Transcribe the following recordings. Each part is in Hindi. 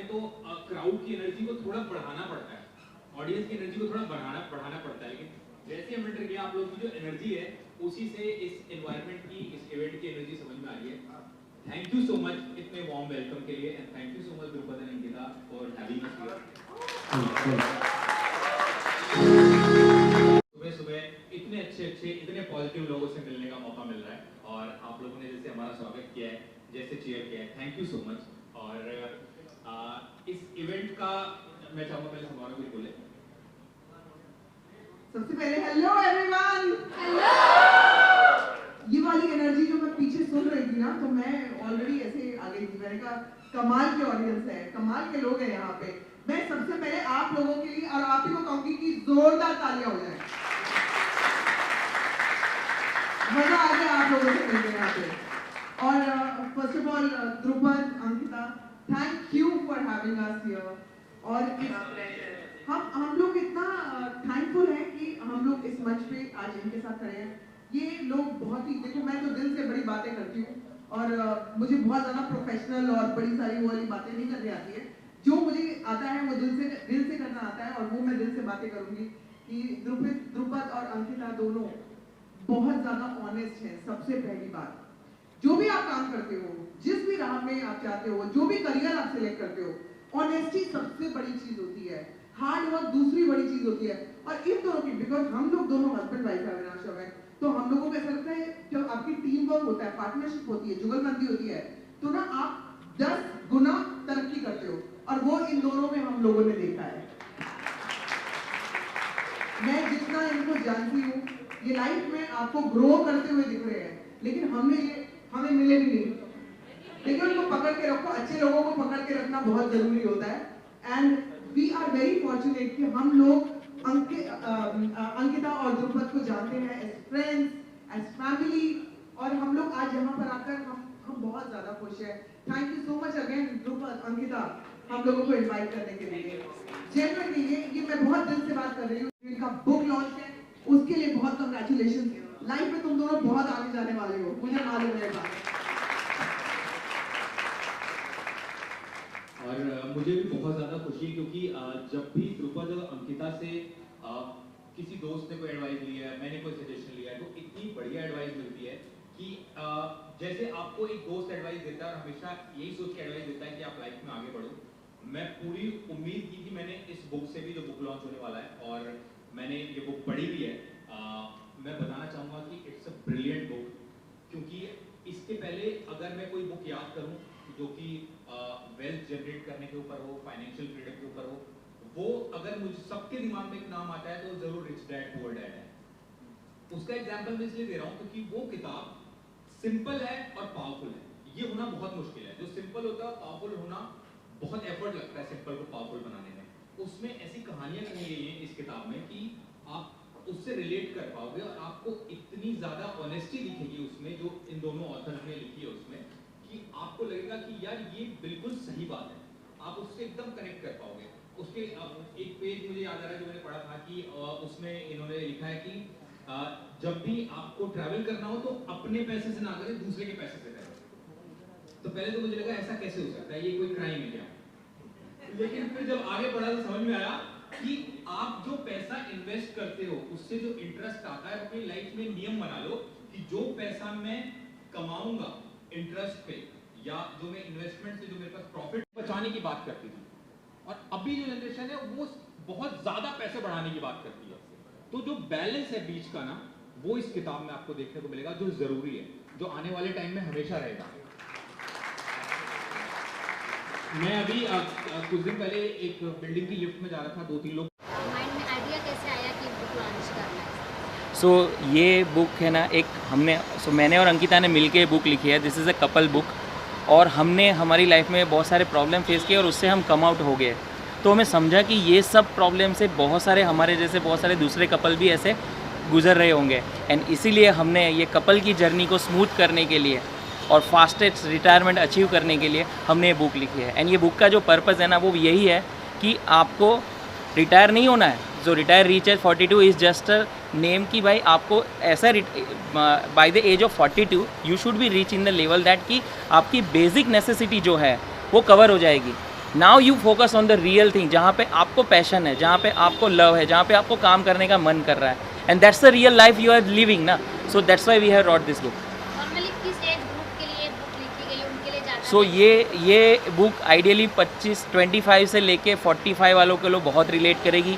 में तो क्राउड की एनर्जी को थोड़ा बढ़ाना पड़ता है, ऑडियंस की एनर्जी को थोड़ा बढ़ाना पड़ता है, लेकिन जैसे हम एंटर किया आप लोग की जो एनर्जी है उसी से इस एनवायरनमेंट की, इस इवेंट की एनर्जी समझ में आ रही है। थैंक यू सो मच इतने वार्म वेलकम के लिए, and thank you so much Drupad and Ankita for having us here. सुबह सुबह इतने अच्छे इतने पॉजिटिव लोगों से मिलने का मौका मिल रहा है, और आप लोगों ने जैसे हमारा स्वागत किया है, जैसे चीयर किया है, थैंक यू सो मच। और इस इवेंट का मैं चाहूँगा पहले समारोह भी बोले। सबसे पहले हेलो एवरीवन। हेलो। ये वाली एनर्जी जो मैं पीछे सुन रही थी ना, तो मैं ऑलरेडी ऐसे आ गई थी। मैंने कहा कमाल की ऑडियंस है, कमाल के लोग हैं यहाँ पे। मैं सबसे पहले आप लोगों के लिए और आप ही को कहूंगी कि जोरदार तालियां हो जाए। मजा आ गया आप लोगों से मिलकर यहाँ पे। और first of all Drupad, Ankita, thank you for having us here. और हम लोग इतना थैंकफुल हैं कि हम लोग इस मंच पे आज इनके साथ खड़े हैं। ये लोग बहुत ही, देखो मैं तो दिल से बड़ी बातें करती हूँ, और मुझे बहुत ज़्यादा प्रोफेशनल और बड़ी सारी वो वाली बातें नहीं करनी आती है। जो मुझे आता है वो दिल से करना आता है, और वो मैं दिल से बातें करूँगी कि द्रुपद और अंकिता दोनों बहुत ज़्यादा ऑनेस्ट हैं। सबसे पहली बात, जो भी आप काम करते हो, जिस भी राह में आप जाते हो, जो भी करियर आप सिलेक्ट करते हो, ऑनेस्टी सबसे बड़ी चीज़ होती है, हार्ड वर्क दूसरी बड़ी चीज होती है। और इन दोनों की, बिकॉज हम लोग दोनों हस्बैंड वाइफ है अविनाश में, तो हम लोगों को ऐसा लगता है जब आपकी टीम वर्क होता है, पार्टनरशिप होती है, जुगलबंदी होती है, तो ना आप 10 गुना तरक्की करते हो, और वो इन दोनों में हम लोगों ने देखा है। मैं जितना इनको जानती हूँ, ये लाइफ में आपको ग्रो करते हुए दिख रहे हैं, लेकिन हमें मिले भी नहीं। लेकिन उनको पकड़ के रखो, अच्छे लोगों को पकड़ के रखना बहुत जरूरी होता है। And we are very fortunate कि हम लोग अंकिता और द्रुपद को जानते हैं एज फ्रेंड्स, एज फैमिली, और हम लोग आज यहाँ पर आकर हम बहुत ज्यादा खुश हैं। Thank you so much again Drupad, Ankita, हम लोगों को इनवाइट करने के लिए। जेन्युइनली ये मैं बहुत दिल से बात कर रही हूँ। इनका बुक लॉन्च है, उसके लिए बहुत कंग्रेचुलेशन। लाइफ में तुम दोनों बहुत आगे जाने वाले हो, मुझे मालूम है बात। और मुझे भी बहुत ज़्यादा खुशी है, क्योंकि जब भी द्रुपद और अंकिता से किसी दोस्त ने कोई एडवाइस लिया है, मैंने कोई सजेशन लिया है, तो इतनी बढ़िया एडवाइस मिलती है कि जैसे आपको एक दोस्त एडवाइस देता है और हमेशा यही सोच के एडवाइस देता है कि आप लाइफ में आगे बढ़ो। मैं पूरी उम्मीद की थी, मैंने इस बुक से भी, जो बुक लॉन्च होने वाला है, और मैंने ये बुक पढ़ी भी है। मैं बताना चाहूँगा कि इट्स अ ब्रिलियंट बुक, क्योंकि इसके पहले अगर मैं कोई बुक याद करूँ जो कि वेल्थ जनरेट करने के ऊपर हो, फाइनेंशियल फ्रीडम के ऊपर हो, वो अगर मुझे सबके दिमाग में एक नाम आता है तो जरूर रिच डैड पुअर डैड है। उसका एग्जांपल मैं इसलिए दे रहा हूँ क्योंकि वो किताब सिंपल है और पावरफुल है। ये होना बहुत मुश्किल है, जो सिंपल होता है पावरफुल होना बहुत एफर्ट लगता है सिंपल को पावरफुल बनाने में। उसमें ऐसी कहानियां कही गई हैं इस किताब में कि आप उससे रिलेट कर पाओगे, और आपको इतनी ज्यादा ऑनेस्टी दिखेगी उसमें, जो इन दोनों ऑथर्स ने लिखी है उसमें, कि आपको लगेगा कि यार ये बिल्कुल सही बात है, आप उससे एकदम कनेक्ट कर पाओगे। उसके एक पेज मुझे याद आ रहा है जो मैंने पढ़ा था कि उसमें इन्होंने लिखा है कि जब भी आपको ट्रैवल करना हो तो अपने पैसे से ना करें, दूसरे के पैसे से करें। तो पहले तो मुझे लगा ऐसा कैसे हो सकता है, ये कोई क्राइम है क्या? लेकिन फिर जब आगे पढ़ा तो समझ में आया कि आप जो पैसा इन्वेस्ट करते हो उससे जो इंटरेस्ट आता है, अपनी लाइफ में नियम बना लो कि जो पैसा मैं कमाऊंगा इंटरेस्ट पे, या जो मैं इन्वेस्टमेंट से जो मेरे पास प्रॉफिट बचाने की बात करती थी, और अभी जो जनरेशन है वो बहुत ज्यादा पैसे बढ़ाने की बात करती है। तो जो बैलेंस है बीच का ना, वो इस किताब में आपको देखने को मिलेगा, जो जरूरी है, जो आने वाले टाइम में हमेशा रहेगा। मैं अभी कुछ दिन पहले एक बिल्डिंग की लिफ्ट में जा रहा था, 2-3 लोग। माइंड में आइडिया कैसे आया कि बुक लॉन्च करना है? सो ये बुक है ना, मैंने और अंकिता ने मिलके बुक लिखी है। This is a couple book, और हमने हमारी लाइफ में बहुत सारे प्रॉब्लम फेस किए और उससे हम कम आउट हो गए। तो हमें समझा कि ये सब प्रॉब्लम से बहुत सारे हमारे जैसे बहुत सारे दूसरे कपल भी ऐसे गुजर रहे होंगे, एंड इसीलिए हमने ये कपल की जर्नी को स्मूथ करने के लिए और फास्टेस्ट रिटायरमेंट अचीव करने के लिए हमने ये बुक लिखी है। एंड ये बुक का जो पर्पज़ है ना, वो यही है कि आपको रिटायर नहीं होना है। जो retire reach age 42 is just a name कि भाई आपको ऐसा by the age of 42 you should be reach in the level that कि आपकी बेसिक नेसेसिटी जो है वो कवर हो जाएगी। Now you focus on the real thing, जहाँ पे आपको पैशन है, जहाँ पे आपको लव है, जहाँ पे आपको काम करने का मन कर रहा है, and that's the real life you are living ना. So that's why we have wrote this book. Normally किस एज ग्रुप के लिए बुक लिखी गई है, उनके लिए ज़्यादा सो ये बुक आइडियली 25 से लेके 45 वालों के लोग बहुत रिलेट करेगी.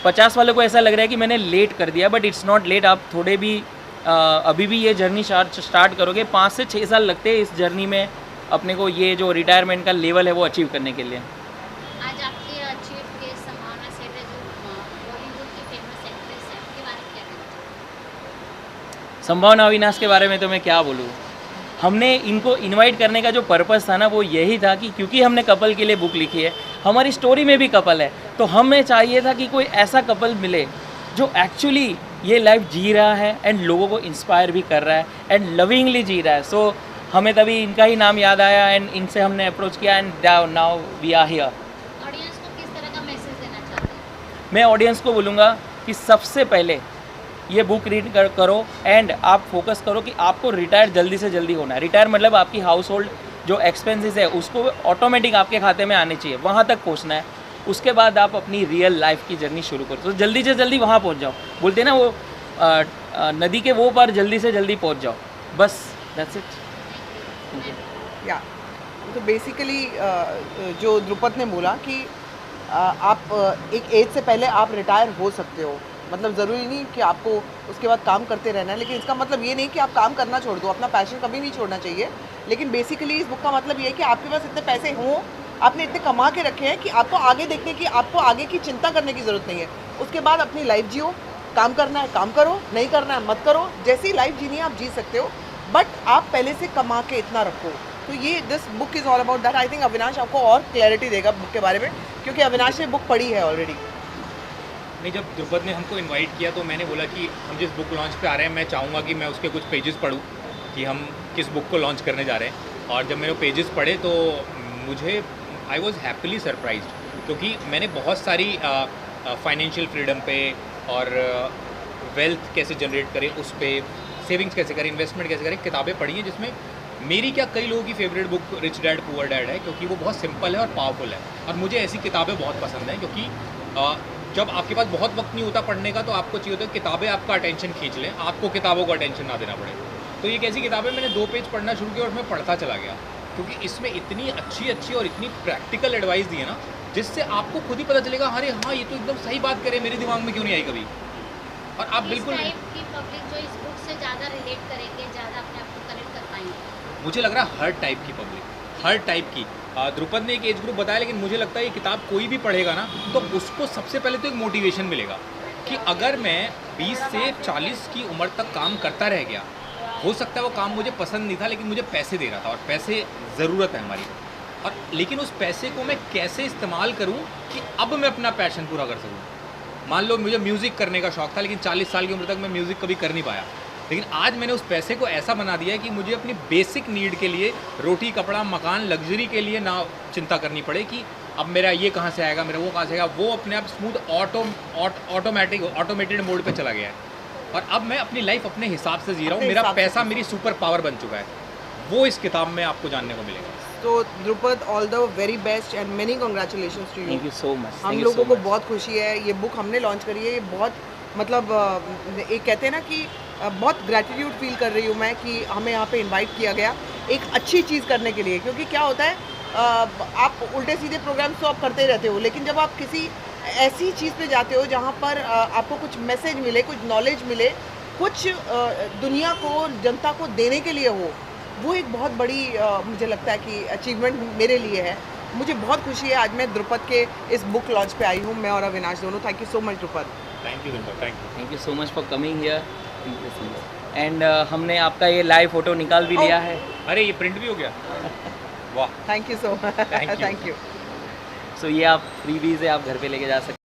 50 वालों को ऐसा लग रहा है कि मैंने लेट कर दिया, बट इट्स नॉट लेट. आप थोड़े भी अभी भी ये जर्नी स्टार्ट करोगे, 5 से 6 साल लगते हैं इस जर्नी में अपने को ये जो रिटायरमेंट का लेवल है वो अचीव करने के लिए. आज आपकी अचीव के संभावना सेठ है जो बॉलीवुड की फेमस एक्ट्रेस है, उनके बारे में क्या कहना चाहिए? संभावना अविनाश के बारे में तो मैं क्या बोलूँ. हमने इनको इनवाइट करने का जो पर्पस था ना वो यही था कि क्योंकि हमने कपल के लिए बुक लिखी है, हमारी स्टोरी में भी कपल है, तो हमें चाहिए था कि कोई ऐसा कपल मिले जो एक्चुअली ये लाइफ जी रहा है एंड लोगों को इंस्पायर भी कर रहा है एंड लविंगली जी रहा है. सो हमें तभी इनका ही नाम याद आया एंड इनसे हमने अप्रोच किया and now we are here. Audience को किस तरह का मैसेज देना चाहते हैं? मैं ऑडियंस को बोलूँगा कि सबसे पहले ये बुक रीड करो एंड आप फोकस करो कि आपको रिटायर जल्दी से जल्दी होना है. रिटायर मतलब आपकी हाउस होल्ड जो एक्सपेंसेस है उसको ऑटोमेटिक आपके खाते में आने चाहिए, वहाँ तक पहुँचना है. उसके बाद आप अपनी रियल लाइफ की जर्नी शुरू करो, तो जल्दी से जल्दी वहाँ पहुँच जाओ. बोलते हैं ना वो नदी के वो पार जल्दी से जल्दी पहुँच जाओ, बस दैट्स इट. या तो बेसिकली जो द्रुपद ने बोला कि आप एक एज से पहले आप रिटायर हो सकते हो. मतलब ज़रूरी नहीं कि आपको उसके बाद काम करते रहना है, लेकिन इसका मतलब ये नहीं कि आप काम करना छोड़ दो. अपना पैशन कभी नहीं छोड़ना चाहिए. लेकिन बेसिकली इस बुक का मतलब ये है कि आपके पास इतने पैसे हों, आपने इतने कमा के रखे हैं कि आपको आगे देखने की, आपको आगे की चिंता करने की ज़रूरत नहीं है. उसके बाद अपनी लाइफ जियो. काम करना है काम करो, नहीं करना है मत करो. जैसी लाइफ जीनी है आप जी सकते हो, बट आप पहले से कमा के इतना रखो. तो ये this book is all about that. I think Avinash आपको और क्लैरिटी देगा बुक के बारे में, क्योंकि अविनाश ने बुक पढ़ी है ऑलरेडी. नहीं, जब द्रुपद ने हमको इनवाइट किया तो मैंने बोला कि हम जिस बुक लॉन्च पे आ रहे हैं मैं चाहूँगा कि मैं उसके कुछ पेजेस पढूं कि हम किस बुक को लॉन्च करने जा रहे हैं. और जब मैंने वो पेजेस पढ़े तो मुझे आई वॉज हैप्पीली सरप्राइज्ड, क्योंकि मैंने बहुत सारी फाइनेंशियल फ्रीडम पे और वेल्थ कैसे जनरेट करें उस पर, सेविंग्स कैसे करें, इन्वेस्टमेंट कैसे करें, किताबें पढ़ी हैं. जिसमें मेरी क्या कई लोगों की favourite book rich dad poor dad है, क्योंकि वो बहुत सिंपल है और पावरफुल है. और मुझे ऐसी किताबें बहुत पसंद हैं, क्योंकि जब आपके पास बहुत वक्त नहीं होता पढ़ने का तो आपको चाहिए होता है किताबें आपका अटेंशन खींच लें, आपको किताबों को अटेंशन ना देना पड़े. तो ये कैसी किताबें, मैंने 2 पेज पढ़ना शुरू किया और मैं पढ़ता चला गया, क्योंकि इसमें इतनी अच्छी और इतनी प्रैक्टिकल एडवाइस दी है ना, जिससे आपको खुद ही पता चलेगा अरे हाँ ये तो एकदम सही बात करे, मेरे दिमाग में क्यों नहीं आई कभी. और आप बिल्कुल, टाइप की पब्लिक जो इस बुक से ज़्यादा रिलेट करेंगे, ज़्यादा अपने आप को कनेक्ट कर पाएंगे? मुझे लग रहा है हर टाइप की पब्लिक, हर टाइप की. द्रुपद ने एक एज ग्रुप बताया, लेकिन मुझे लगता है ये किताब कोई भी पढ़ेगा ना तो उसको सबसे पहले तो एक मोटिवेशन मिलेगा कि अगर मैं 20 से 40 की उम्र तक काम करता रह गया, हो सकता है वो काम मुझे पसंद नहीं था लेकिन मुझे पैसे दे रहा था, और पैसे ज़रूरत है हमारी, और लेकिन उस पैसे को मैं कैसे इस्तेमाल करूं कि अब मैं अपना पैशन पूरा कर सकूं. मान लो मुझे म्यूज़िक करने का शौक़ था, लेकिन 40 साल की उम्र तक मैं म्यूज़िक कभी कर नहीं पाया, लेकिन आज मैंने उस पैसे को ऐसा बना दिया है कि मुझे अपनी बेसिक नीड के लिए, रोटी कपड़ा मकान लग्जरी के लिए ना चिंता करनी पड़े कि अब मेरा ये कहाँ से आएगा, मेरा वो कहाँ से आएगा. वो अपने आप स्मूथ ऑटोमेटेड मोड पे चला गया है, और अब मैं अपनी लाइफ अपने हिसाब से जी रहा हूँ. मेरा पैसा मेरी सुपर पावर बन चुका है. वो इस किताब में आपको जानने को मिलेगा. तो Drupad, all the very best and many congratulations to you. Thank you so much. हम लोगों को बहुत खुशी है. ये बुक हमने लॉन्च करी है, ये बहुत मतलब एक कहते हैं ना कि बहुत ग्रैटिट्यूड फील कर रही हूँ मैं कि हमें यहाँ पे इनवाइट किया गया एक अच्छी चीज़ करने के लिए. क्योंकि क्या होता है, आप उल्टे सीधे प्रोग्राम्स तो आप करते रहते हो, लेकिन जब आप किसी ऐसी चीज़ पे जाते हो जहाँ पर आपको कुछ मैसेज मिले, कुछ नॉलेज मिले, कुछ दुनिया को, जनता को देने के लिए हो, वो एक बहुत बड़ी मुझे लगता है कि अचीवमेंट मेरे लिए है. मुझे बहुत खुशी है आज मैं द्रुपद के इस बुक लॉन्च पे आई हूँ, मैं और अविनाश दोनों. Thank you so much Drupad. Thank you so much for coming here. And हमने आपका ये लाइव फोटो निकाल भी लिया है. अरे ये प्रिंट भी हो गया. वाह, thank you so much. Thank you. Thank you. So ये आप फ्रीबीज है, आप घर पे लेके जा सकते